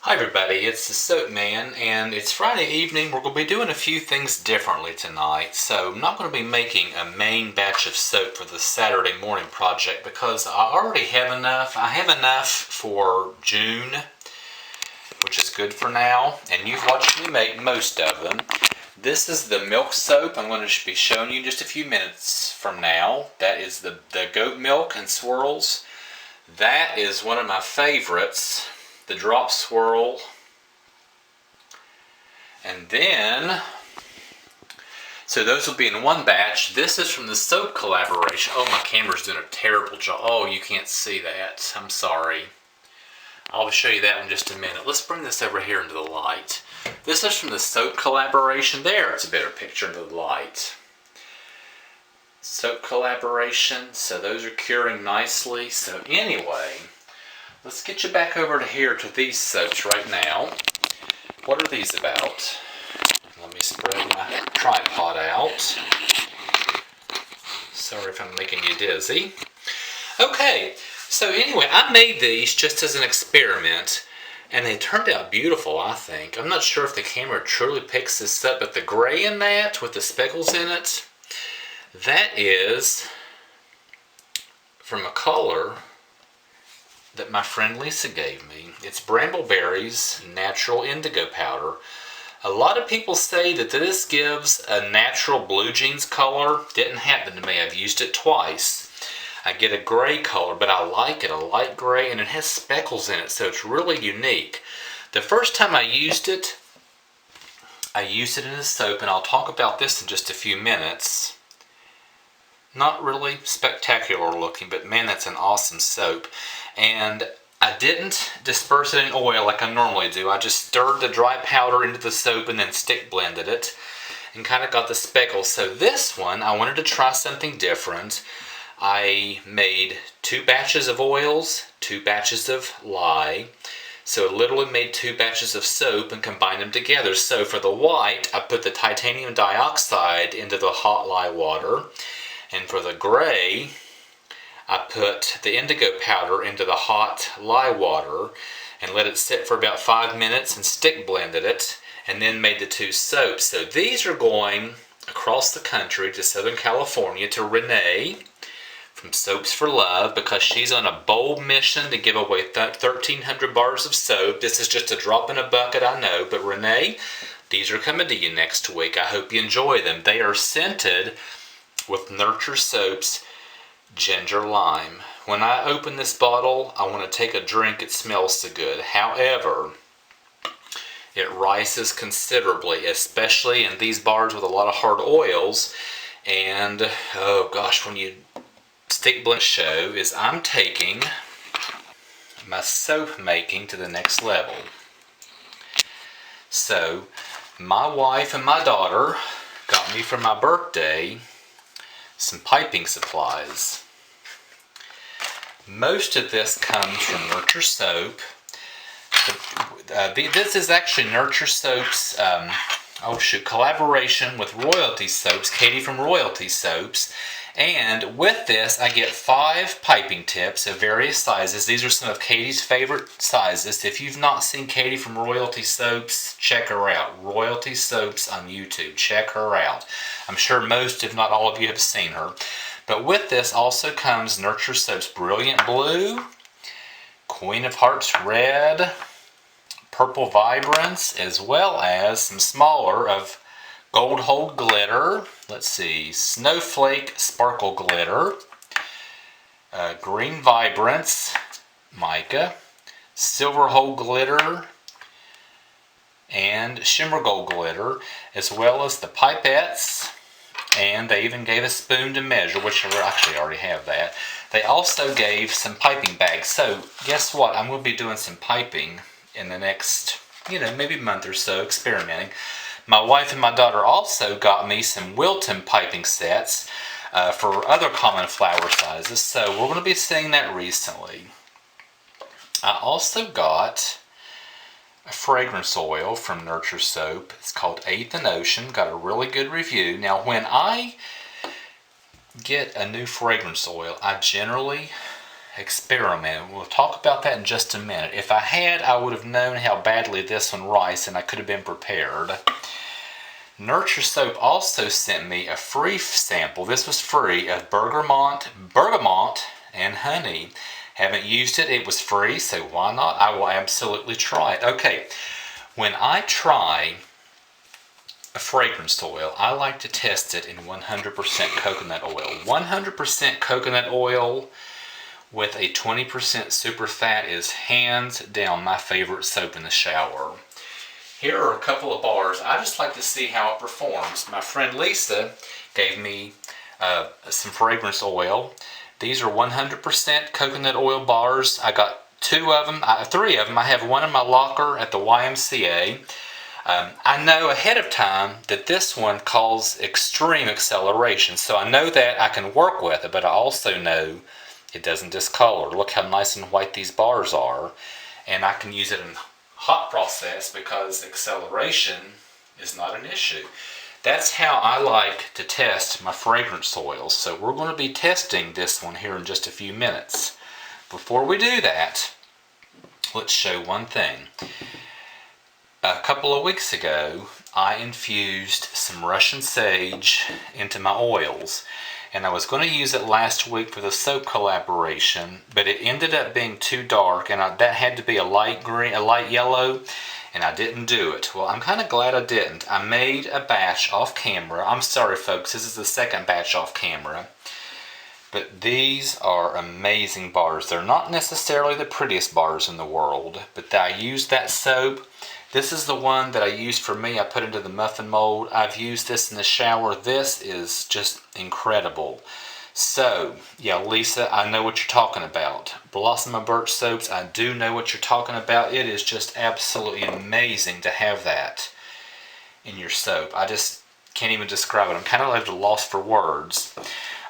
Hi everybody, it's the Soap Man, and it's Friday evening. We're going to be doing a few things differently tonight. So I'm not going to be making a main batch of soap for the Saturday morning project because I already have enough. I have enough for June, which is good for now, and you've watched me make most of them. This is the milk soap I'm going to be showing you in just a few minutes from now. That is the goat milk and swirls. That is one of my favorites, the drop swirl. And then, so those will be in one batch. This is from the soap collaboration. Oh, my camera's doing a terrible job. Oh, you can't see that. I'm sorry. I'll show you that in just a minute. Let's bring this over here into the light. This is from the soap collaboration. There, it's a better picture into the light. Soap collaboration, so those are curing nicely. So anyway, let's get you back over to here to these soaps right now. What are these about? Let me spread my tripod out. Sorry if I'm making you dizzy. Okay, so anyway, I made these just as an experiment, and they turned out beautiful, I think. I'm not sure if the camera truly picks this up, but the gray in that with the speckles in it, that is from a color that my friend Lisa gave me. It's Brambleberries Natural Indigo Powder. A lot of people say that this gives a natural blue jeans color. Didn't happen to me. I've used it twice. I get a gray color, but I like it, a light gray, and it has speckles in it, so it's really unique. The first time I used it in a soap, and I'll talk about this in just a few minutes. Not really spectacular looking, but man, that's an awesome soap. And I didn't disperse it in oil like I normally do. I just stirred the dry powder into the soap and then stick blended it and kind of got the speckles. So this one, I wanted to try something different. I made 2 batches of oils, 2 batches of lye. So literally made 2 batches of soap and combined them together. So for the white, I put the titanium dioxide into the hot lye water. And for the gray, I put the indigo powder into the hot lye water and let it sit for about 5 minutes and stick blended it, and then made the 2 soaps. So these are going across the country to Southern California to Renee from Soaps for Love, because she's on a bold mission to give away 1,300 bars of soap. This is just a drop in a bucket, I know, but Renee, these are coming to you next week. I hope you enjoy them. They are scented with Nurture Soaps Ginger Lime. When I open this bottle, I want to take a drink. It smells so good. However, it rises considerably, especially in these bars with a lot of hard oils. And oh gosh, when you stick blend show is I'm taking my soap making to the next level. So my wife and my daughter got me for my birthday some piping supplies. Most of this comes from Nurture Soap. This is actually Nurture Soap's collaboration with Royalty Soaps, Katie from Royalty Soaps. And with this, I get 5 piping tips of various sizes. These are some of Katie's favorite sizes. If you've not seen Katie from Royalty Soaps, check her out. Royalty Soaps on YouTube. Check her out. I'm sure most, if not all of you, have seen her. But with this also comes Nurture Soap's Brilliant Blue, Queen of Hearts Red, Purple Vibrance, as well as some smaller of Gold Hold Glitter. Let's see, Snowflake Sparkle Glitter, Green Vibrance Mica, Silver Hold Glitter, and Shimmer Gold Glitter, as well as the pipettes. And they even gave a spoon to measure, which I actually already have that. They also gave some piping bags. So guess what? I'm going to be doing some piping in the next, maybe month or so, experimenting. My wife and my daughter also got me some Wilton piping sets for other common flower sizes. So we're going to be seeing that recently. I also got a fragrance oil from Nurture Soap. It's called 8th and Ocean. Got a really good review. Now, when I get a new fragrance oil, I generally experiment. We'll talk about that in just a minute. If I had, I would have known how badly this one writes and I could have been prepared. Nurture Soap also sent me a free sample. This was free of bergamot and honey. Haven't used it. It was free, so why not? I will absolutely try it. Okay, when I try a fragrance oil, I like to test it in 100% coconut oil. 100% coconut oil with a 20% super fat is hands down my favorite soap in the shower. Here are a couple of bars. I just like to see how it performs. My friend Lisa gave me some fragrance oil. These are 100% coconut oil bars. I got three of them. I have one in my locker at the YMCA. I know ahead of time that this one calls extreme acceleration, so I know that I can work with it, but I also know it doesn't discolor. Look how nice and white these bars are, and I can use it in hot process because acceleration is not an issue. That's how I like to test my fragrance oils. So we're going to be testing this one here in just a few minutes. Before we do that, let's show one thing. A couple of weeks ago, I infused some Russian sage into my oils, and I was going to use it last week for the soap collaboration, but it ended up being too dark, and that had to be a light green, a light yellow, and I didn't do it. Well, I'm kind of glad I didn't. I made a batch off camera. I'm sorry, folks, this is the second batch off camera. But these are amazing bars. They're not necessarily the prettiest bars in the world, but I used that soap. This is the one that I used for me. I put into the muffin mold. I've used this in the shower. This is just incredible. So, yeah, Lisa, I know what you're talking about. Blossom and Birch soaps, I do know what you're talking about. It is just absolutely amazing to have that in your soap. I just can't even describe it. I'm kind of at a loss for words.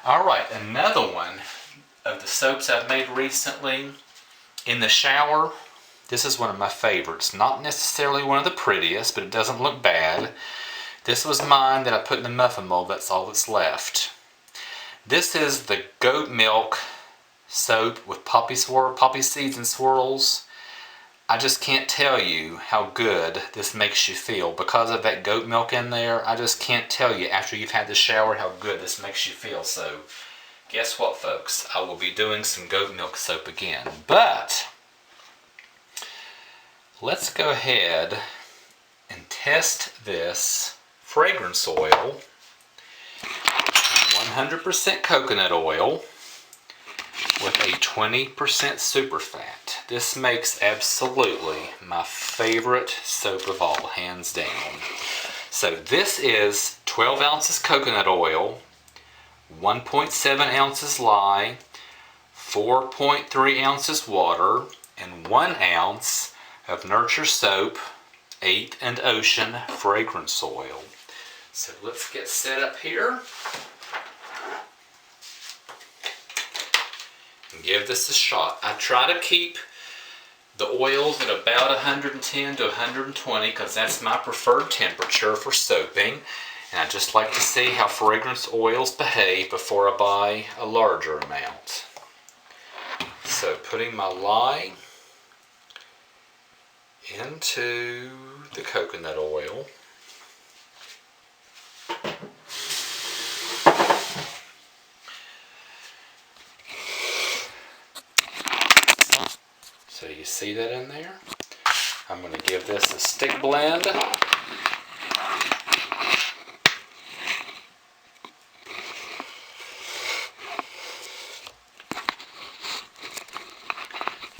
All right, another one of the soaps I've made recently in the shower. This is one of my favorites. Not necessarily one of the prettiest, but it doesn't look bad. This was mine that I put in the muffin mold. That's all that's left. This is the goat milk soap with poppy seeds and swirls. I just can't tell you how good this makes you feel. Because of that goat milk in there, I just can't tell you after you've had the shower how good this makes you feel. So, guess what, folks? I will be doing some goat milk soap again. But let's go ahead and test this fragrance oil, 100% coconut oil with a 20% super fat. This makes absolutely my favorite soap of all, hands down. So this is 12 ounces coconut oil, 1.7 ounces lye, 4.3 ounces water, and 1 ounce of Nurture Soap 8th and Ocean fragrance oil. So let's get set up here and give this a shot. I try to keep the oils at about 110 to 120 because that's my preferred temperature for soaping. And I just like to see how fragrance oils behave before I buy a larger amount. So putting my lye into the coconut oil. So you see that in there? I'm going to give this a stick blend.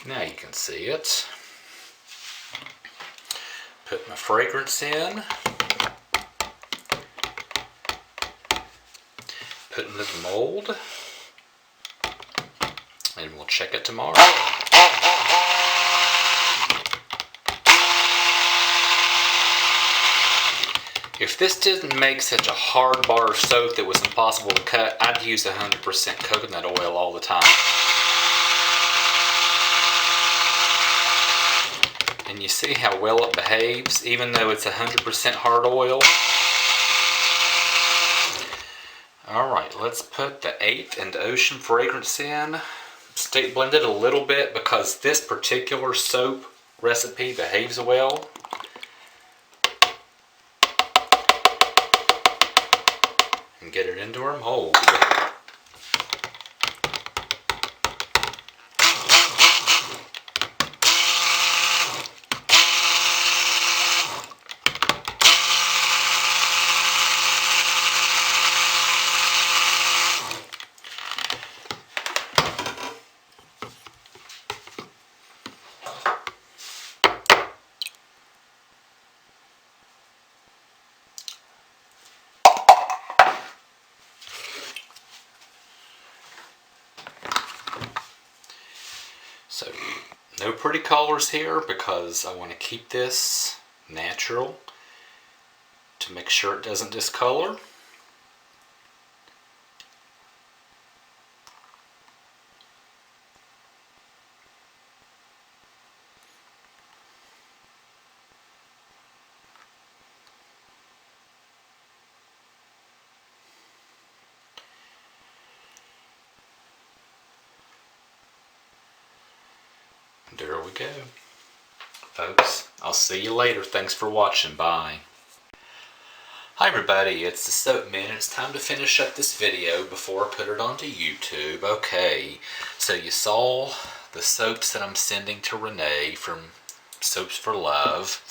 Now you can see it. Put my fragrance in. Put it in the mold. And we'll check it tomorrow. If this didn't make such a hard bar of soap that was impossible to cut, I'd use 100% coconut oil all the time. And you see how well it behaves, even though it's 100% hard oil. Alright, let's put the 8th and Ocean fragrance in. stick blend it a little bit because this particular soap recipe behaves well. And get it into our mold. So, no pretty colors here because I want to keep this natural to make sure it doesn't discolor. There we go. Folks, I'll see you later. Thanks for watching. Bye. Hi everybody, it's the Soap Man. It's time to finish up this video before I put it onto YouTube. Okay, so you saw the soaps that I'm sending to Renee from Soaps for Love.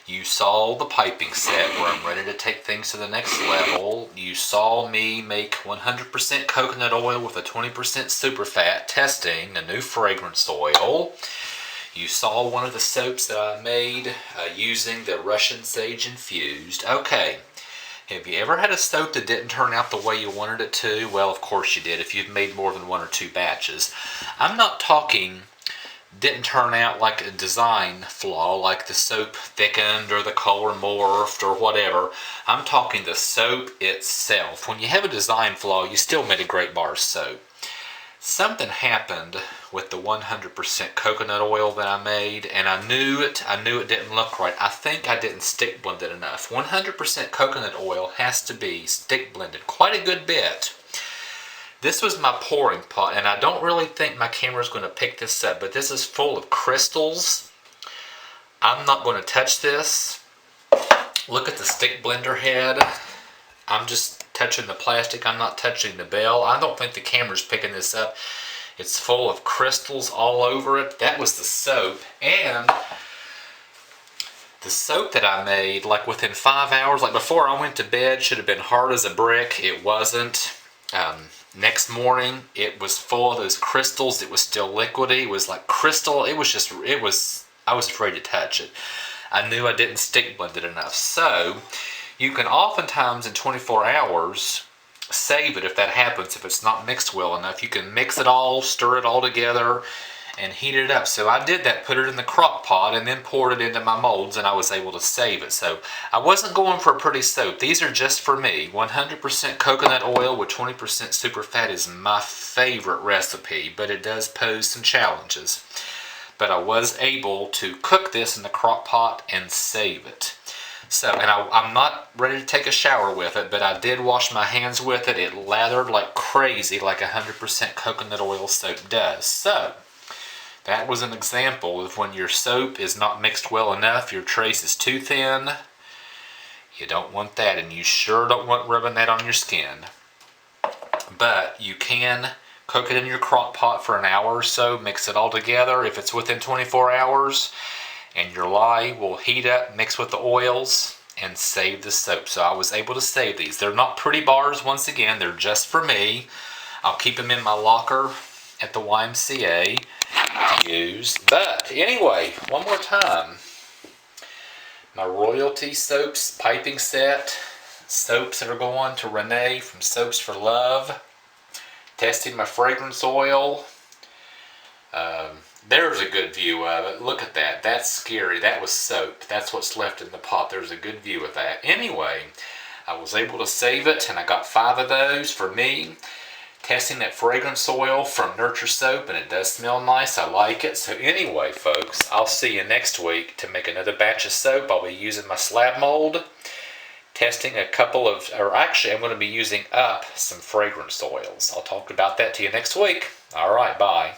You saw the piping set where I'm ready to take things to the next level. You saw me make 100% coconut oil with a 20% superfat, testing a new fragrance oil. You saw one of the soaps that I made using the Russian sage infused. Okay, have you ever had a soap that didn't turn out the way you wanted it to? Well, of course you did if you've made more than 1 or 2 batches. I'm not talking didn't turn out like a design flaw, like the soap thickened or the color morphed or whatever. I'm talking the soap itself. When you have a design flaw, you still made a great bar of soap. Something happened with the 100% coconut oil that I made, and I knew it didn't look right. I think I didn't stick blend it enough. 100% coconut oil has to be stick blended quite a good bit. This was my pouring pot, and I don't really think my camera is going to pick this up, but this is full of crystals. I'm not going to touch this. Look at the stick blender head. I'm just touching the plastic. I'm not touching the bell. I don't think the camera's picking this up. It's full of crystals all over it. That was the soap. And the soap that I made, like within 5 hours, like before I went to bed, should have been hard as a brick. It wasn't. Next morning, it was full of those crystals. It was still liquidy. It was like crystal. I was afraid to touch it. I knew I didn't stick blend it enough. So, you can oftentimes in 24 hours save it if that happens, if it's not mixed well enough. You can mix it all, stir it all together, and heat it up. So I did that, put it in the crock pot, and then poured it into my molds, and I was able to save it. So I wasn't going for a pretty soap. These are just for me. 100% coconut oil with 20% superfat is my favorite recipe, but it does pose some challenges. But I was able to cook this in the crock pot and save it. So, and I'm not ready to take a shower with it, but I did wash my hands with it. It lathered like crazy, like 100% coconut oil soap does. So, that was an example of when your soap is not mixed well enough, your trace is too thin. You don't want that, and you sure don't want rubbing that on your skin. But you can cook it in your crock pot for an hour or so, mix it all together if it's within 24 hours, and your lye will heat up, mix with the oils, and save the soap. So I was able to save these. They're not pretty bars, once again, they're just for me. I'll keep them in my locker at the YMCA to use. But anyway, one more time. My Royalty Soaps piping set. Soaps that are going to Renee from Soaps for Love. Testing my fragrance oil. There's a good view of it. Look at that. That's scary. That was soap. That's what's left in the pot. There's a good view of that. Anyway, I was able to save it, and I got 5 of those for me. Testing that fragrance oil from Nurture Soap, and it does smell nice. I like it. So anyway, folks, I'll see you next week to make another batch of soap. I'll be using my slab mold, testing a couple of, or actually I'm going to be using up some fragrance oils. I'll talk about that to you next week. All right, bye.